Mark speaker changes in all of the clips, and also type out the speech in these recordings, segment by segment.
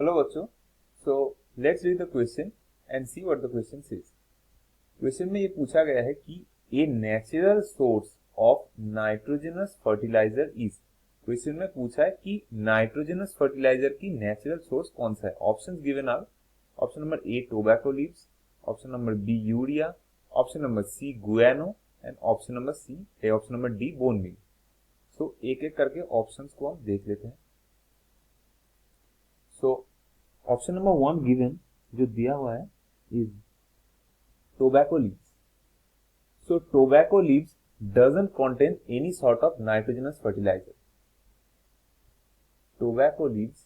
Speaker 1: Hello बच्चों, so let's read the question and see what the question says. Question में ये पूछा गया है कि a natural source of nitrogenous fertiliser is. Question में पूछा है कि नाइट्रोजनस फर्टिलाइजर की नेचुरल सोर्स कौन सा है। Options given are option number A tobacco leaves, option number B urea, option number C guano and option number D bone meal. So एक एक करके ऑप्शंस को हम देख लेते हैं। सो ऑप्शन नंबर 1 गिवन जो दिया हुआ है is tobacco leaves. So tobacco leaves doesn't contain any sort of nitrogenous fertilizer. Tobacco leaves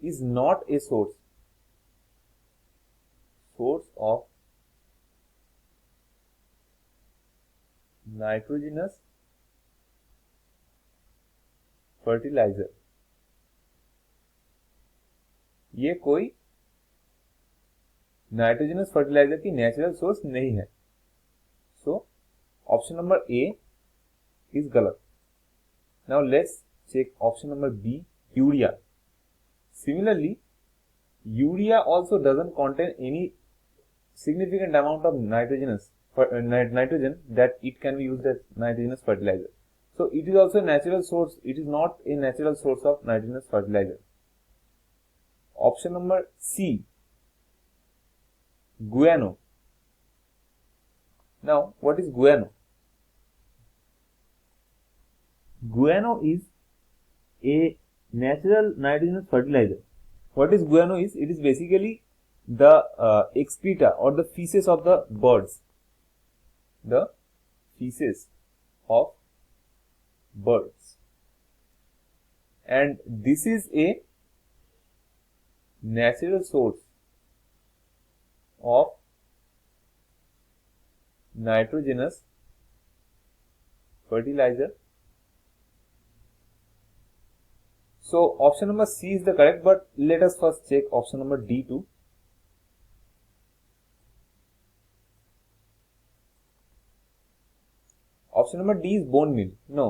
Speaker 1: is not a source of nitrogenous fertilizer. ये कोई नाइट्रोजनस फर्टिलाइजर की नेचुरल सोर्स नहीं है। So option number A is गलत। Now let's check option number B urea. Similarly urea also doesn't contain any significant amount of nitrogen that it can be used as nitrogenous fertilizer. So it is also a natural source. It is not a natural source of nitrogenous fertilizer. Option number C, guano. Now, what is guano? Guano is a natural nitrogenous fertilizer. What is guano is? It is basically the excreta or the feces of the birds. The feces of birds. And this is a natural source of nitrogenous fertilizer. So option number C is the correct, but let us first check option number D too. Option number D is bone meal. No,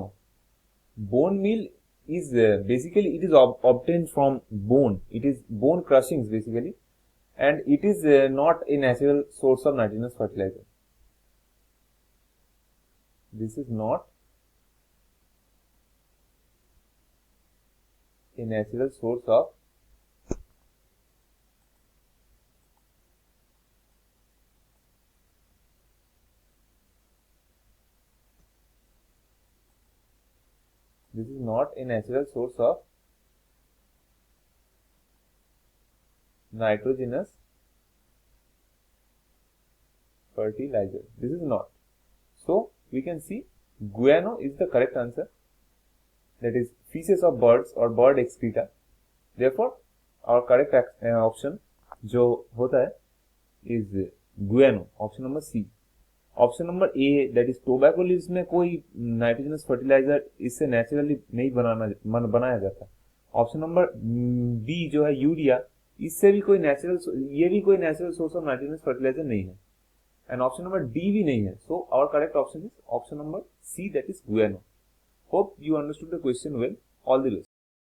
Speaker 1: bone meal is basically it is obtained from bone. It is bone crushings basically, and it is not a natural source of nitrogenous fertilizer. This is not a natural source of nitrogenous fertilizer. This is not. So we can see guano is the correct answer. That is feces of birds or bird excreta. Therefore, our correct option जो होता है is guano. Option number C. Option number A that is tobacco leaves में कोई nitrogenous fertiliser इससे naturally नहीं बनाया जाता। Option number B जो है यूरिया, इससे भी कोई natural source of nitrogenous fertiliser नहीं है। एंड ऑप्शन नंबर डी भी नहीं है। So our correct option is option number C that is guano. Hope you understood the question well. All the best.